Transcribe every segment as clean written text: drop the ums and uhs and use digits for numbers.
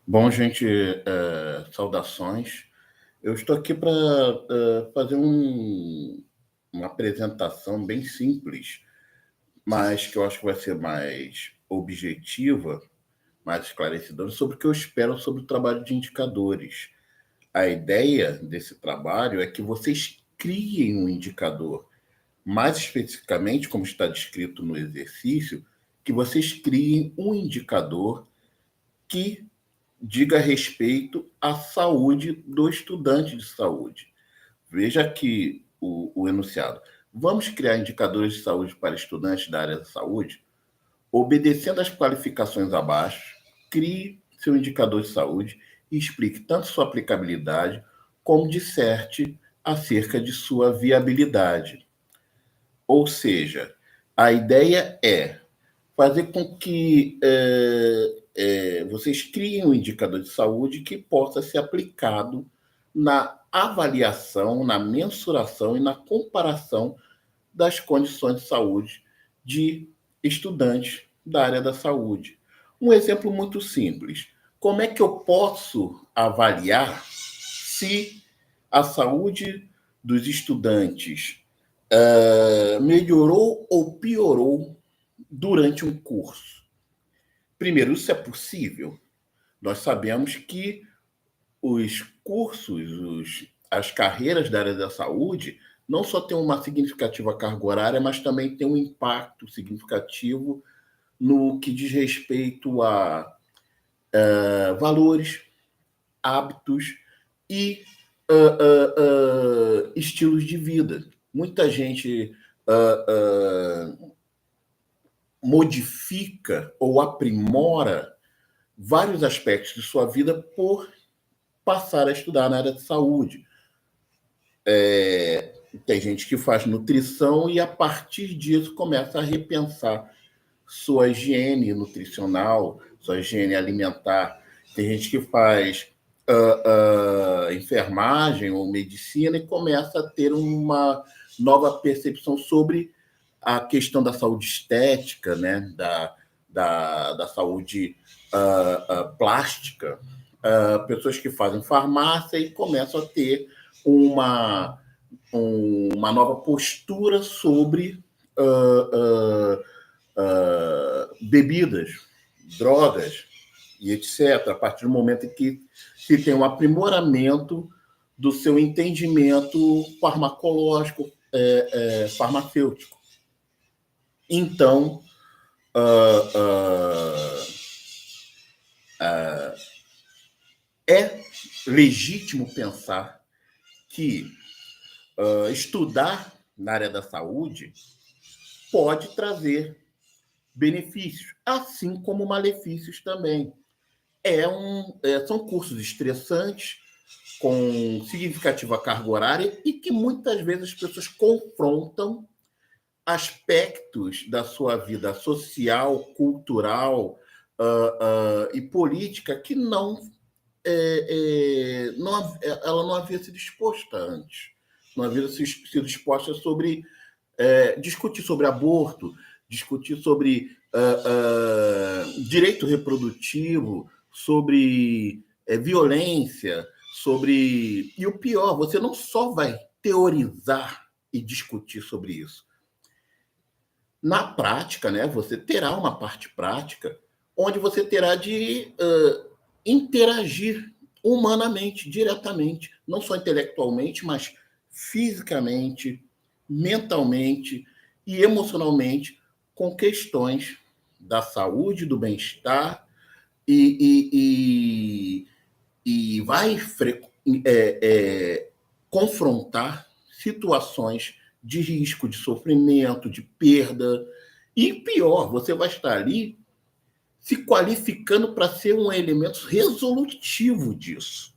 Bom, gente, saudações. Eu estou aqui para fazer uma apresentação bem simples, mas que eu acho que vai ser mais objetiva, mais esclarecedora, sobre o que eu espero sobre o trabalho de indicadores. A ideia desse trabalho é que vocês criem um indicador, mais especificamente, como está descrito no exercício, que vocês criem um indicador que diga respeito à saúde do estudante de saúde. Veja aqui o enunciado. Vamos criar indicadores de saúde para estudantes da área da saúde? Obedecendo às qualificações abaixo, crie seu indicador de saúde e explique tanto sua aplicabilidade como disserte acerca de sua viabilidade. Ou seja, a ideia é fazer com que vocês criem um indicador de saúde que possa ser aplicado na avaliação, na mensuração e na comparação das condições de saúde de estudantes da área da saúde. Um exemplo muito simples. Como é que eu posso avaliar se a saúde dos estudantes melhorou ou piorou durante um curso? Primeiro, isso é possível? Nós sabemos que os cursos, as carreiras da área da saúde, não só têm uma significativa carga horária, mas também têm um impacto significativo no que diz respeito a valores, hábitos e estilos de vida. Muita gente modifica ou aprimora vários aspectos de sua vida por passar a estudar na área de saúde. Tem gente que faz nutrição e, a partir disso, começa a repensar sua higiene nutricional, sua higiene alimentar. Tem gente que faz enfermagem ou medicina e começa a ter uma nova percepção sobre a questão da saúde estética, né? da saúde plástica. Pessoas que fazem farmácia e começam a ter uma, uma nova postura sobre bebidas, drogas e etc., a partir do momento em que se tem um aprimoramento do seu entendimento farmacológico, farmacêutico. Então, é legítimo pensar que estudar na área da saúde pode trazer benefícios, assim como malefícios também. São cursos estressantes, com significativa carga horária e que muitas vezes as pessoas confrontam aspectos da sua vida social, cultural e política que ela não havia sido exposta antes. Não havia sido exposta sobre discutir sobre aborto, discutir sobre direito reprodutivo, sobre violência, sobre. E o pior, você não só vai teorizar e discutir sobre isso. Na prática, né, você terá uma parte prática onde você terá de interagir humanamente, diretamente, não só intelectualmente, mas fisicamente, mentalmente e emocionalmente com questões da saúde, do bem-estar e vai confrontar situações de risco, de sofrimento, de perda. E pior, você vai estar ali se qualificando para ser um elemento resolutivo disso.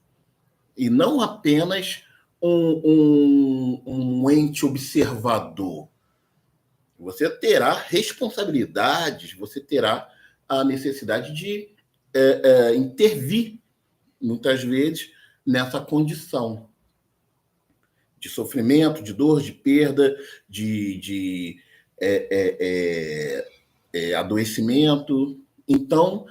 E não apenas um ente observador. Você terá responsabilidades, você terá a necessidade de intervir, muitas vezes, nessa condição de sofrimento, de dor, de perda, de adoecimento. Então,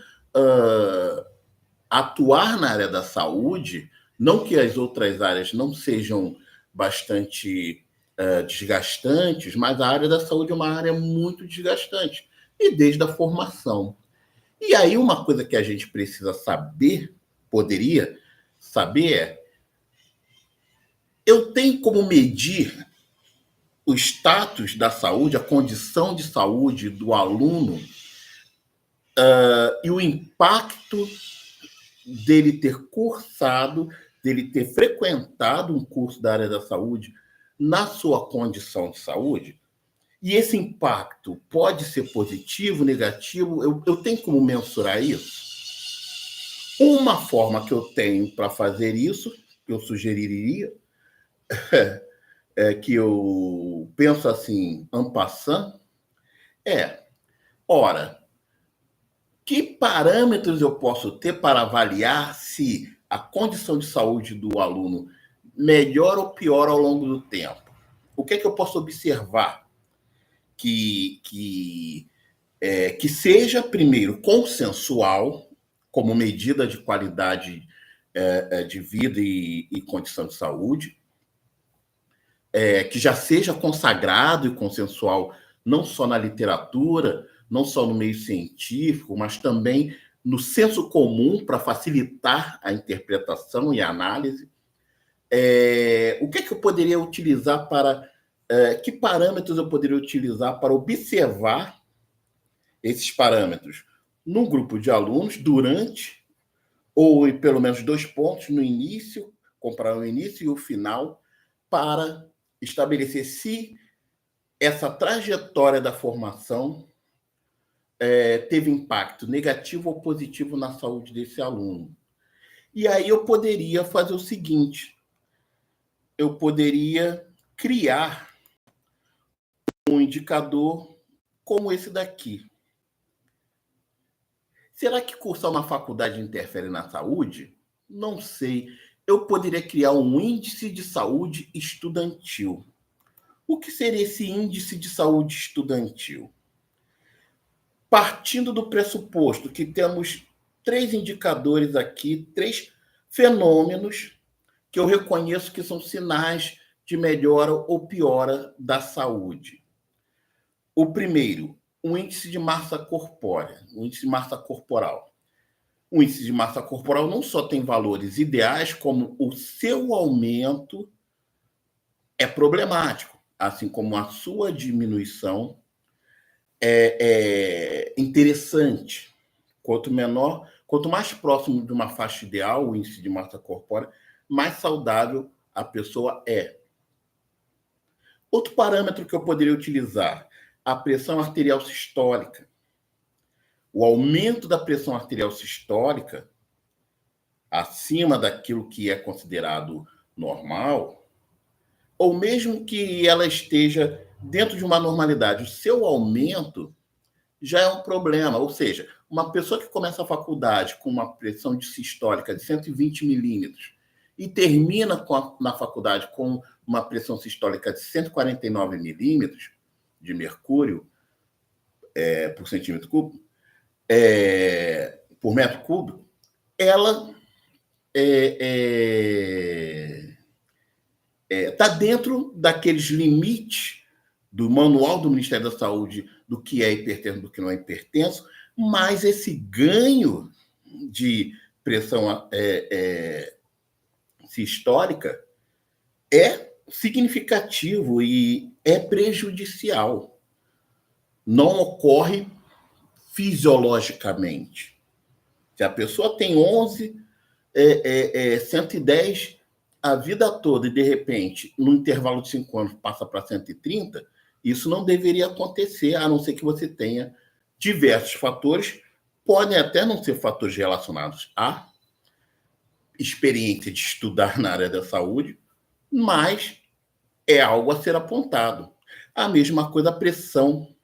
atuar na área da saúde, não que as outras áreas não sejam bastante desgastantes, mas a área da saúde é uma área muito desgastante, e desde a formação. E aí, uma coisa que a gente precisa saber, poderia saber, eu tenho como medir o status da saúde, a condição de saúde do aluno e o impacto dele ter cursado, dele ter frequentado um curso da área da saúde na sua condição de saúde. E esse impacto pode ser positivo, negativo, eu tenho como mensurar isso? Uma forma que eu tenho para fazer isso, que eu sugeriria, que eu penso assim, en passant, ora, que parâmetros eu posso ter para avaliar se a condição de saúde do aluno melhora ou piora ao longo do tempo? O que é que eu posso observar que seja, primeiro, consensual, como medida de qualidade de vida e condição de saúde, que já seja consagrado e consensual não só na literatura, não só no meio científico, mas também no senso comum para facilitar a interpretação e a análise. O que é que eu poderia utilizar para... que parâmetros eu poderia utilizar para observar esses parâmetros num grupo de alunos durante, ou pelo menos 2 pontos no início, comparar o início e o final, para estabelecer se essa trajetória da formação teve impacto negativo ou positivo na saúde desse aluno. E aí eu poderia fazer o seguinte, eu poderia criar um indicador como esse daqui. Será que cursar uma faculdade interfere na saúde? Não sei. Eu poderia criar um índice de saúde estudantil. O que seria esse índice de saúde estudantil? Partindo do pressuposto que temos 3 indicadores aqui, 3 fenômenos que eu reconheço que são sinais de melhora ou piora da saúde. O primeiro, o índice de massa corpórea, o índice de massa corporal. O índice de massa corporal não só tem valores ideais, como o seu aumento é problemático, assim como a sua diminuição é interessante. Quanto menor, quanto mais próximo de uma faixa ideal, o índice de massa corpórea, mais saudável a pessoa é. Outro parâmetro que eu poderia utilizar, a pressão arterial sistólica. O aumento da pressão arterial sistólica, acima daquilo que é considerado normal, ou mesmo que ela esteja dentro de uma normalidade, o seu aumento já é um problema. Ou seja, uma pessoa que começa a faculdade com uma pressão sistólica de 120 milímetros e termina na faculdade com uma pressão sistólica de 149 milímetros de mercúrio por centímetro cúbico, por metro cúbico, ela está dentro daqueles limites do manual do Ministério da Saúde do que é hipertenso, do que não é hipertenso, mas esse ganho de pressão sistólica é significativo e é prejudicial. Não ocorre fisiologicamente. Se a pessoa tem 11, 110 a vida toda e, de repente, no intervalo de 5 anos, passa para 130, isso não deveria acontecer, a não ser que você tenha diversos fatores, podem até não ser fatores relacionados à experiência de estudar na área da saúde, mas é algo a ser apontado. A mesma coisa a pressão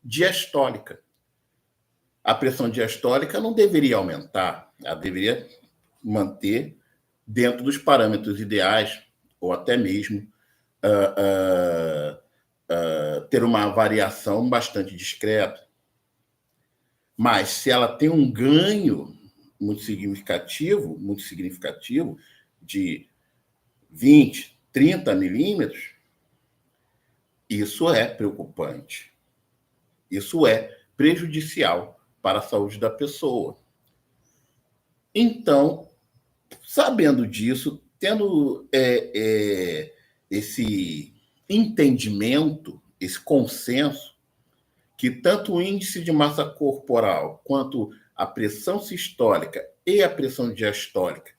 diastólica. A pressão diastólica não deveria aumentar, ela deveria manter dentro dos parâmetros ideais, ou até mesmo ter uma variação bastante discreta. Mas se ela tem um ganho muito significativo, de 20, 30 milímetros, isso é preocupante. Isso é prejudicial para a saúde da pessoa. Então, sabendo disso, tendo esse entendimento, esse consenso, que tanto o índice de massa corporal quanto a pressão sistólica e a pressão diastólica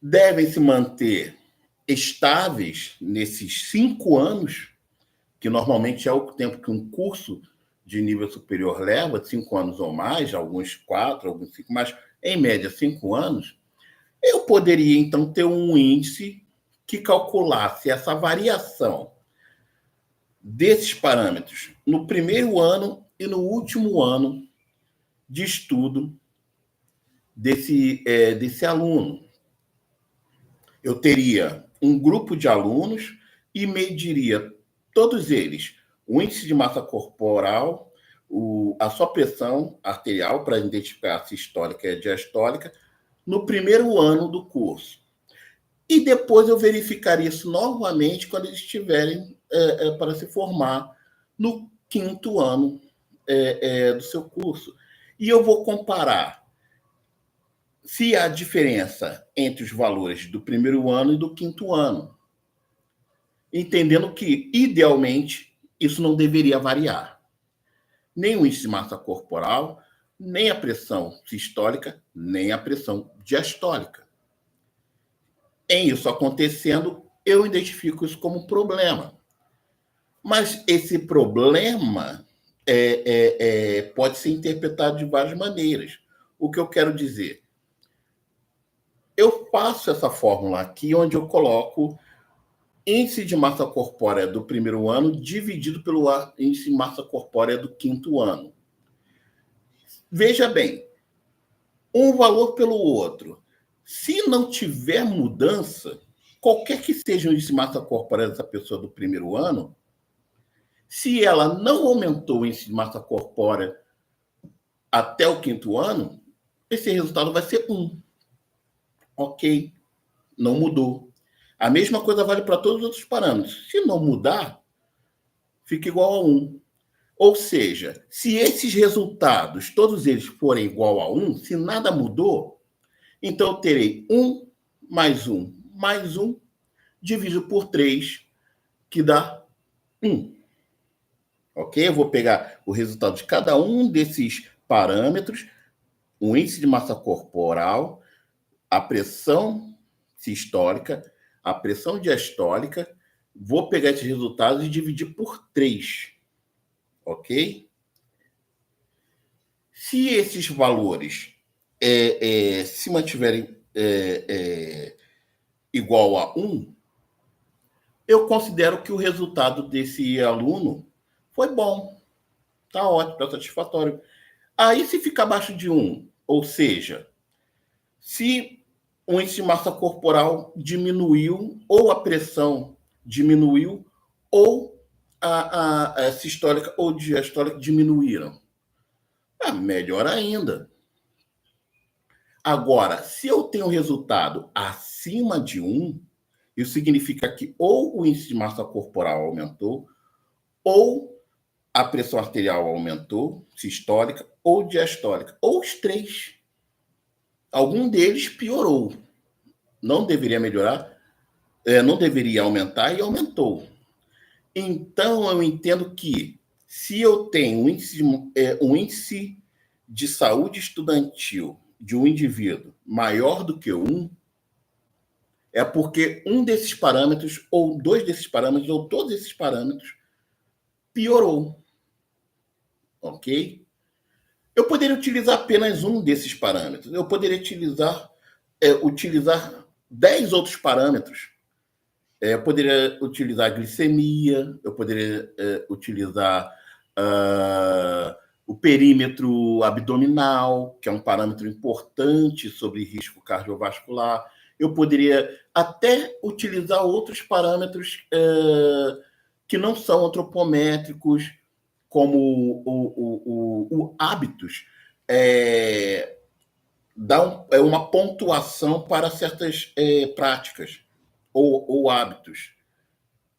devem se manter estáveis nesses 5 anos, que normalmente é o tempo que um curso de nível superior leva, 5 anos ou mais, alguns 4, alguns 5, mas em média 5 anos, eu poderia então ter um índice que calculasse essa variação desses parâmetros no primeiro ano e no último ano de estudo desse aluno. Eu teria um grupo de alunos e mediria todos eles o índice de massa corporal, a sua pressão arterial para identificar a sistólica e a diastólica no primeiro ano do curso. E depois eu verificaria isso novamente quando eles estiverem para se formar no 5º ano do seu curso. E eu vou comparar se há diferença entre os valores do primeiro ano e do 5º ano, entendendo que, idealmente, isso não deveria variar. Nem o índice de massa corporal, nem a pressão sistólica, nem a pressão diastólica. Em isso acontecendo, eu identifico isso como um problema. Mas esse problema pode ser interpretado de várias maneiras. O que eu quero dizer? Eu faço essa fórmula aqui, onde eu coloco índice de massa corpórea do primeiro ano dividido pelo índice de massa corpórea do 5º ano. Veja bem, um valor pelo outro. Se não tiver mudança, qualquer que seja o índice de massa corpórea dessa pessoa do primeiro ano, se ela não aumentou o índice de massa corpórea até o 5º ano, esse resultado vai ser 1. Ok, não mudou. A mesma coisa vale para todos os outros parâmetros. Se não mudar, fica igual a 1. Ou seja, se esses resultados, todos eles forem igual a 1, se nada mudou, então eu terei 1 mais 1 mais 1, dividido por 3, que dá 1. Ok? Eu vou pegar o resultado de cada um desses parâmetros, o índice de massa corporal, a pressão sistólica, a pressão diastólica, vou pegar esses resultados e dividir por 3. Ok? Se esses valores se mantiverem igual a 1, eu considero que o resultado desse aluno foi bom. Está ótimo, está satisfatório. Aí, se ficar abaixo de 1, ou seja, se o índice de massa corporal diminuiu, ou a pressão diminuiu, ou a sistólica ou diastólica diminuíram. Melhor ainda. Agora, se eu tenho resultado acima de 1, isso significa que ou o índice de massa corporal aumentou, ou a pressão arterial aumentou, sistólica ou diastólica, ou os 3. Algum deles piorou. Não deveria melhorar, não deveria aumentar e aumentou. Então, eu entendo que se eu tenho um índice de saúde estudantil de um indivíduo maior do que 1, é porque um desses parâmetros, ou 2 desses parâmetros, ou todos esses parâmetros piorou. Ok? Eu poderia utilizar apenas um desses parâmetros. Eu poderia utilizar 10 outros parâmetros. Eu poderia utilizar a glicemia, eu poderia utilizar o perímetro abdominal, que é um parâmetro importante sobre risco cardiovascular. Eu poderia até utilizar outros parâmetros que não são antropométricos, como o hábitos, é uma pontuação para certas práticas ou hábitos.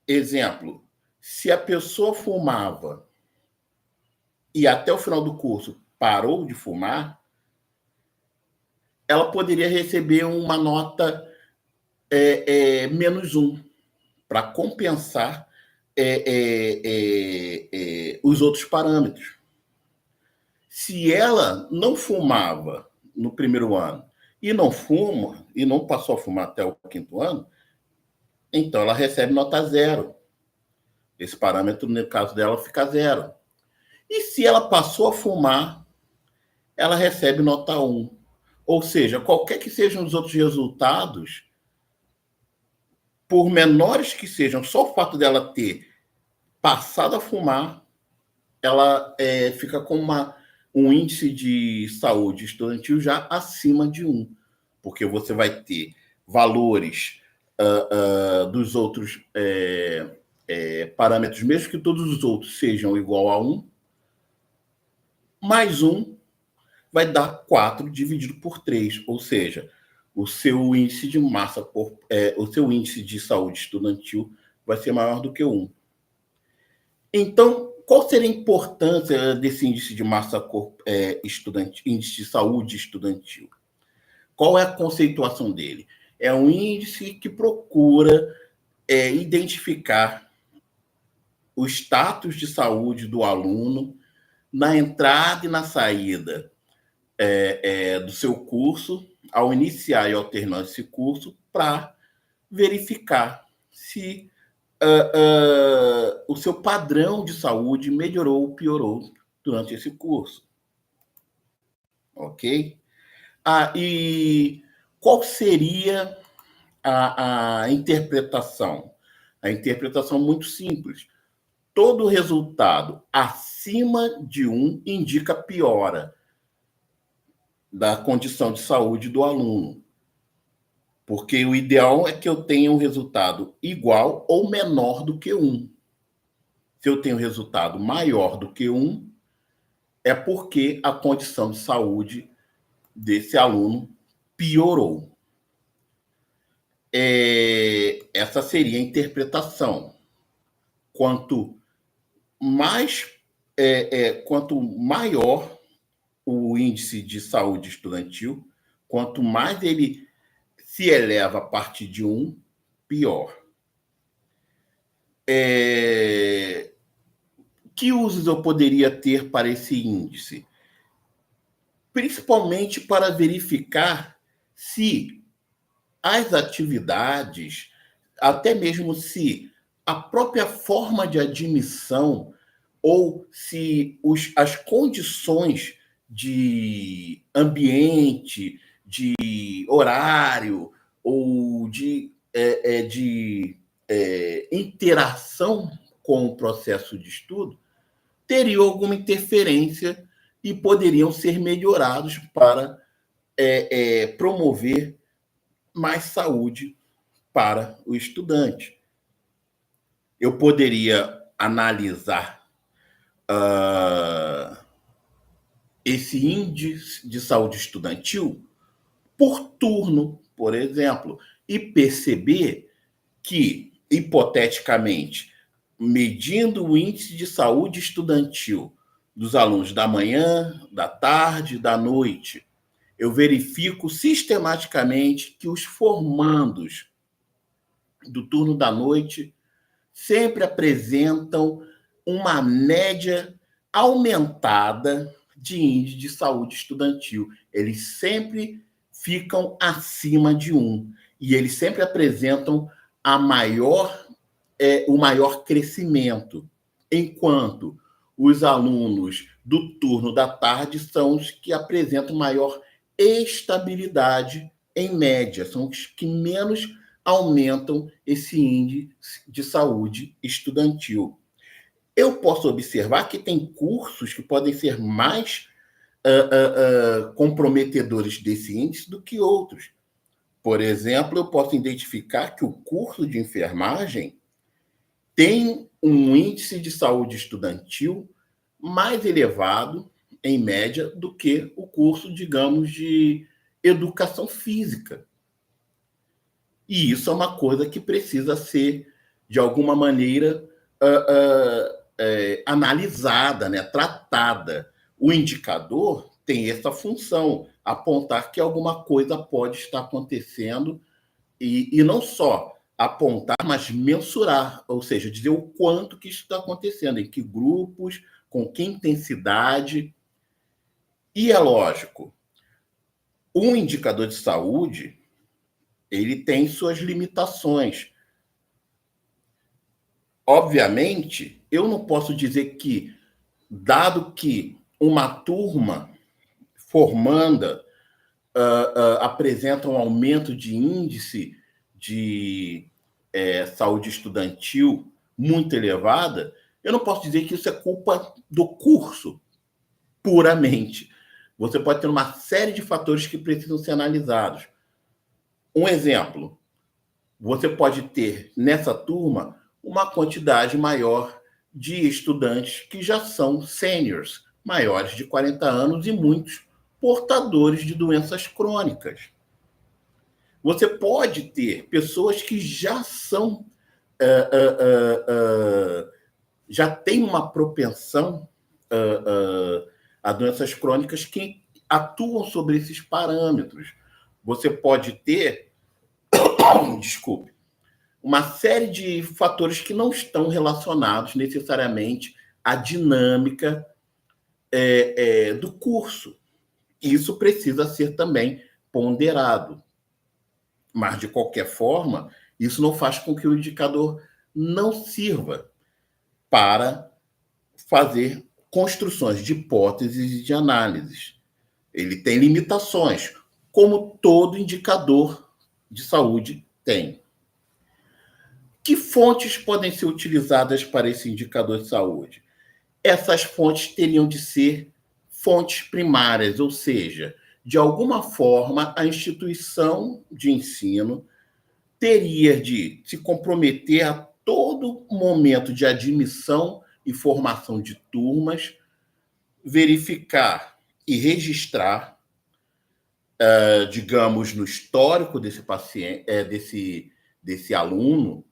Exemplo, se a pessoa fumava e até o final do curso parou de fumar, ela poderia receber uma nota -1 para compensar os outros parâmetros. Se ela não fumava no primeiro ano e não fuma, e não passou a fumar até o 5º ano, então ela recebe nota 0. Esse parâmetro, no caso dela, fica 0. E se ela passou a fumar, ela recebe nota 1. Ou seja, qualquer que sejam os outros resultados, por menores que sejam, só o fato dela ter passado a fumar, ela fica com um índice de saúde estudantil já acima de 1, porque você vai ter valores dos outros parâmetros, mesmo que todos os outros sejam igual a 1, mais 1 vai dar 4 dividido por 3, ou seja, o seu índice de massa, o seu índice de saúde estudantil vai ser maior do que 1. Então, qual seria a importância desse índice de massa estudantil, índice de saúde estudantil? Qual é a conceituação dele? É um índice que procura identificar o status de saúde do aluno na entrada e na saída do seu curso, ao iniciar e ao terminar esse curso, para verificar se o seu padrão de saúde melhorou ou piorou durante esse curso. Ok? E qual seria a interpretação? A interpretação muito simples. Todo resultado acima de 1 indica piora da condição de saúde do aluno. Porque o ideal é que eu tenha um resultado igual ou menor do que 1. Se eu tenho resultado maior do que 1, é porque a condição de saúde desse aluno piorou. Essa seria a interpretação. Quanto maior o índice de saúde estudantil, quanto mais ele se eleva a partir de 1, pior. Que usos eu poderia ter para esse índice? Principalmente para verificar se as atividades, até mesmo se a própria forma de admissão ou se as condições de ambiente, de horário ou de interação com o processo de estudo teriam alguma interferência e poderiam ser melhorados para promover mais saúde para o estudante. Eu poderia analisar esse índice de saúde estudantil por turno, por exemplo, e perceber que, hipoteticamente, medindo o índice de saúde estudantil dos alunos da manhã, da tarde, da noite, eu verifico sistematicamente que os formandos do turno da noite sempre apresentam uma média aumentada de índice de saúde estudantil. Eles sempre ficam acima de 1 e eles sempre apresentam o maior crescimento, enquanto os alunos do turno da tarde são os que apresentam maior estabilidade em média, são os que menos aumentam esse índice de saúde estudantil. Eu posso observar que tem cursos que podem ser mais comprometedores desse índice do que outros. Por exemplo, eu posso identificar que o curso de enfermagem tem um índice de saúde estudantil mais elevado, em média, do que o curso, digamos, de educação física. E isso é uma coisa que precisa ser, de alguma maneira, analisada, né? Tratada. O indicador tem essa função, apontar que alguma coisa pode estar acontecendo e não só apontar, mas mensurar, ou seja, dizer o quanto que isso está acontecendo, em que grupos, com que intensidade. E é lógico, um indicador de saúde, ele tem suas limitações. Obviamente, eu não posso dizer que, dado que uma turma formanda apresenta um aumento de índice de saúde estudantil muito elevada, eu não posso dizer que isso é culpa do curso puramente. Você pode ter uma série de fatores que precisam ser analisados. Um exemplo, você pode ter nessa turma uma quantidade maior de estudantes que já são seniors, maiores de 40 anos e muitos portadores de doenças crônicas. Você pode ter pessoas que já são, já têm uma propensão a doenças crônicas que atuam sobre esses parâmetros. Você pode ter, desculpe, uma série de fatores que não estão relacionados necessariamente à dinâmica do curso. Isso precisa ser também ponderado. Mas, de qualquer forma, isso não faz com que o indicador não sirva para fazer construções de hipóteses e de análises. Ele tem limitações, como todo indicador de saúde tem. Que fontes podem ser utilizadas para esse indicador de saúde? Essas fontes teriam de ser fontes primárias, ou seja, de alguma forma, a instituição de ensino teria de se comprometer a todo momento de admissão e formação de turmas, verificar e registrar, digamos, no histórico desse paciente, desse aluno,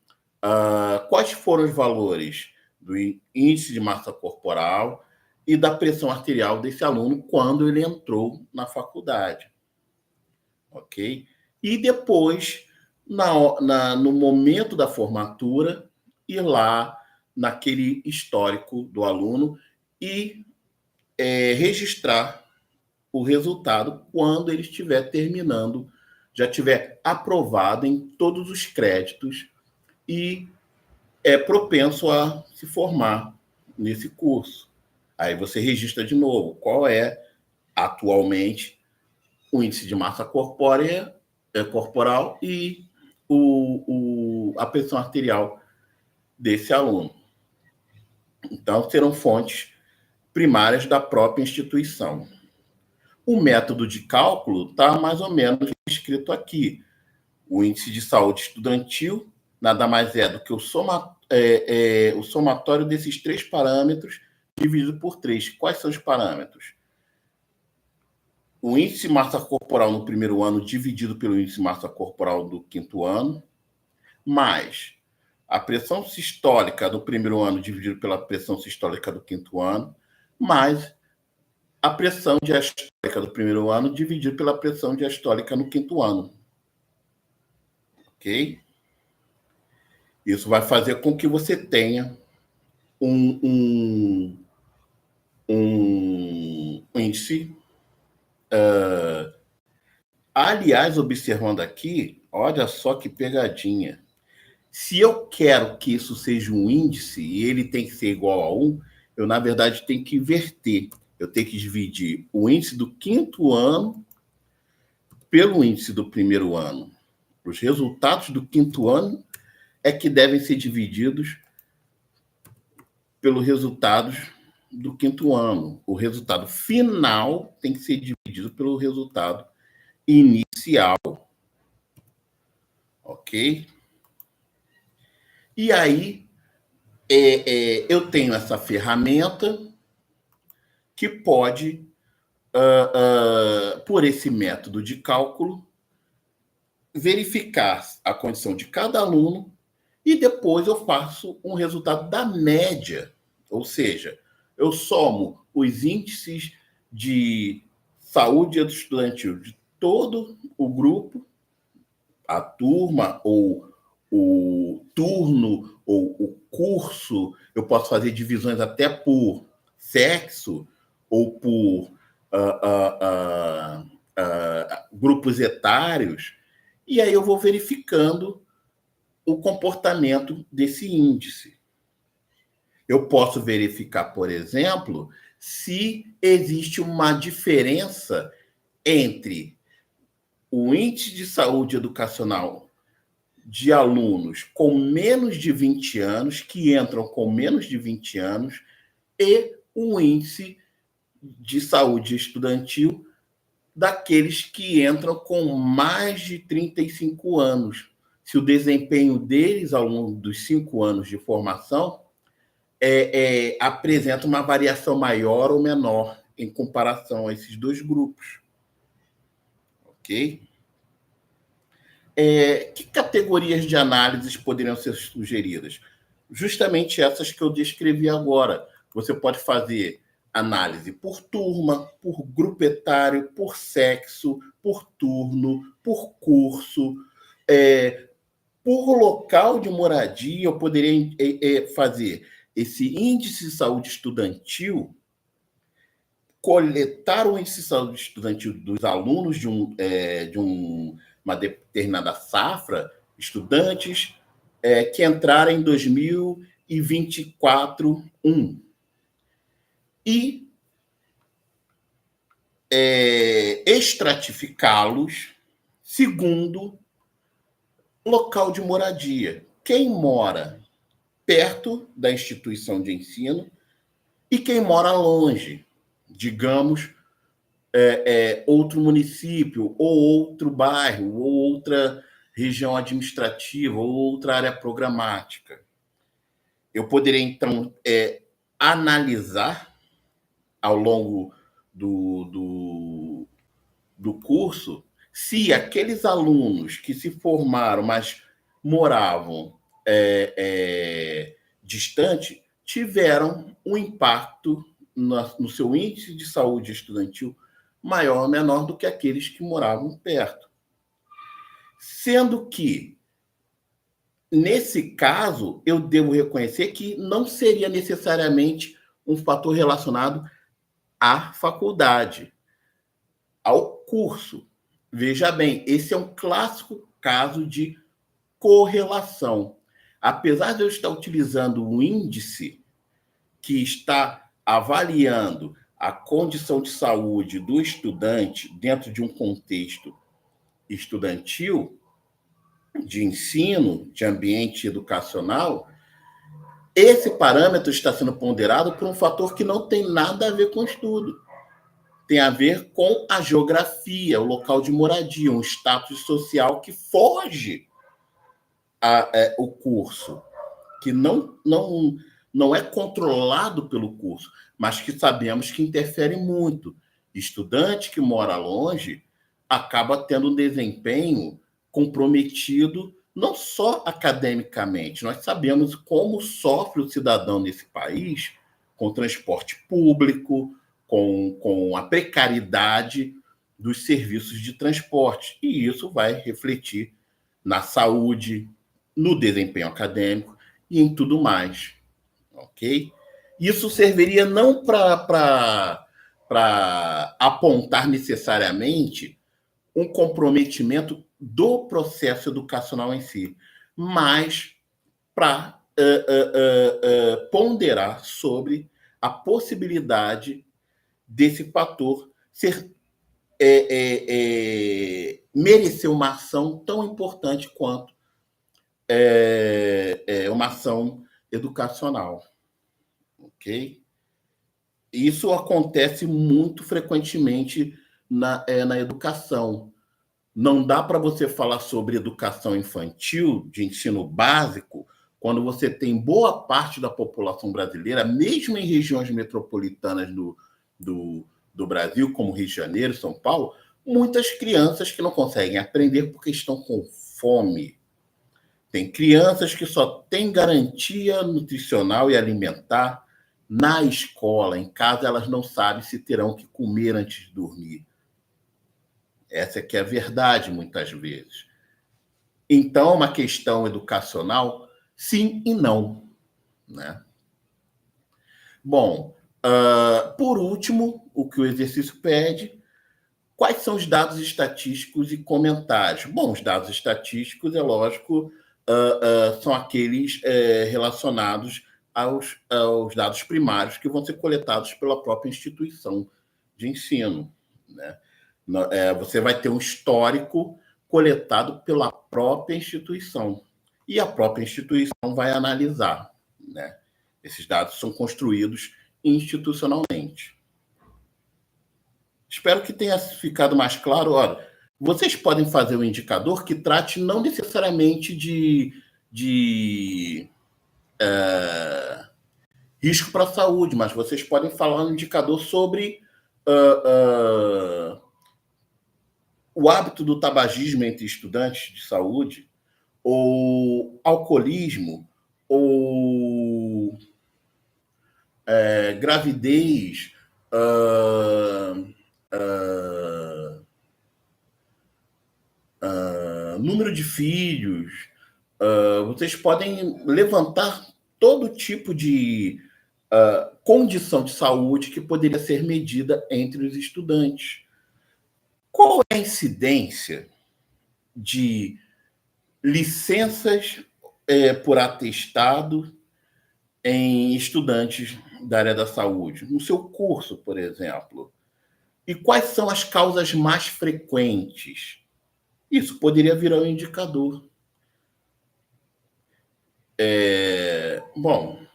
quais foram os valores do índice de massa corporal e da pressão arterial desse aluno quando ele entrou na faculdade. Ok? E depois, no momento da formatura, ir lá naquele histórico do aluno e registrar o resultado quando ele estiver terminando, já tiver aprovado em todos os créditos e é propenso a se formar nesse curso. Aí você registra de novo qual é atualmente o índice de massa corpórea, corporal e a pressão arterial desse aluno. Então, serão fontes primárias da própria instituição. O método de cálculo está mais ou menos escrito aqui. O índice de saúde estudantil nada mais é do que o somatório desses três parâmetros dividido por 3. Quais são os parâmetros? O índice de massa corporal no primeiro ano dividido pelo índice de massa corporal do quinto ano, mais a pressão sistólica do primeiro ano dividido pela pressão sistólica do quinto ano, mais a pressão diastólica do primeiro ano dividido pela pressão diastólica no quinto ano. Ok? Isso vai fazer com que você tenha um índice. Aliás, observando aqui, olha só que pegadinha. Se eu quero que isso seja um índice e ele tem que ser igual a 1, eu, na verdade, tenho que inverter. Eu tenho que dividir o índice do quinto ano pelo índice do primeiro ano. Os resultados do quinto ano é que devem ser divididos pelos resultados do quinto ano. O resultado final tem que ser dividido pelo resultado inicial. Ok? E aí, eu tenho essa ferramenta que pode por esse método de cálculo, verificar a condição de cada aluno e depois eu faço um resultado da média. Ou seja, eu somo os índices de saúde estudantil de todo o grupo, a turma, ou o turno, ou o curso. Eu posso fazer divisões até por sexo ou por grupos etários, e aí eu vou verificando o comportamento desse índice. Eu posso verificar, por exemplo, se existe uma diferença entre o índice de saúde educacional de alunos com menos de 20 anos, que entram com menos de 20 anos, e o índice de saúde estudantil daqueles que entram com mais de 35 anos. Se o desempenho deles ao longo dos 5 anos de formação apresenta uma variação maior ou menor em comparação a esses dois grupos. Ok? Que categorias de análises poderiam ser sugeridas? Justamente essas que eu descrevi agora. Você pode fazer análise por turma, por grupo etário, por sexo, por turno, por curso, por local de moradia. Eu poderia fazer esse índice de saúde estudantil, coletar o índice de saúde estudantil dos alunos de uma determinada safra, estudantes que entraram em 2024 e estratificá-los segundo local de moradia. Quem mora perto da instituição de ensino e quem mora longe, digamos, outro município, ou outro bairro, ou outra região administrativa, ou outra área programática. Eu poderia, então, analisar ao longo do curso se aqueles alunos que se formaram, mas moravam distante, tiveram um impacto no seu índice de saúde estudantil maior ou menor do que aqueles que moravam perto. Sendo que, nesse caso, eu devo reconhecer que não seria necessariamente um fator relacionado à faculdade, ao curso. Veja bem, esse é um clássico caso de correlação. Apesar de eu estar utilizando um índice que está avaliando a condição de saúde do estudante dentro de um contexto estudantil, de ensino, de ambiente educacional, esse parâmetro está sendo ponderado por um fator que não tem nada a ver com o estudo. Tem a ver com a geografia, o local de moradia, um status social que foge o curso, que não é controlado pelo curso, mas que sabemos que interfere muito. Estudante que mora longe acaba tendo um desempenho comprometido, não só academicamente. Nós sabemos como sofre o cidadão nesse país com transporte público, com a precariedade dos serviços de transporte. E isso vai refletir na saúde, no desempenho acadêmico e em tudo mais. Ok? Isso serviria não para apontar necessariamente um comprometimento do processo educacional em si, mas para ponderar sobre a possibilidade desse fator merecer uma ação tão importante quanto uma ação educacional. Ok? Isso acontece muito frequentemente na educação. Não dá para você falar sobre educação infantil, de ensino básico, quando você tem boa parte da população brasileira, mesmo em regiões metropolitanas do do Brasil, como Rio de Janeiro, São Paulo, muitas crianças que não conseguem aprender porque estão com fome. Tem crianças que só têm garantia nutricional e alimentar na escola. Em casa, elas não sabem se terão que comer antes de dormir. Essa é que é a verdade, muitas vezes. Então, é uma questão educacional, sim e não, né? Bom, por último, o que o exercício pede, quais são os dados estatísticos e comentários? Bom, os dados estatísticos, é lógico, são aqueles relacionados aos dados primários que vão ser coletados pela própria instituição de ensino, né? Você vai ter um histórico coletado pela própria instituição e a própria instituição vai analisar, né? Esses dados são construídos institucionalmente. Espero que tenha ficado mais claro. Ora, vocês podem fazer um indicador que trate não necessariamente de risco para a saúde, mas vocês podem falar um indicador sobre o hábito do tabagismo entre estudantes de saúde, ou alcoolismo, ou gravidez, número de filhos. Vocês podem levantar todo tipo de condição de saúde que poderia ser medida entre os estudantes. Qual é a incidência de licenças por atestado em estudantes da área da saúde, no seu curso, por exemplo? E quais são as causas mais frequentes? Isso poderia virar um indicador. Bom,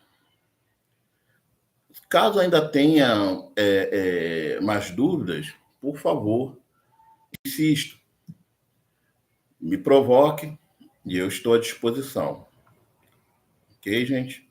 caso ainda tenha mais dúvidas, por favor, insisto, me provoque e eu estou à disposição. Ok, gente?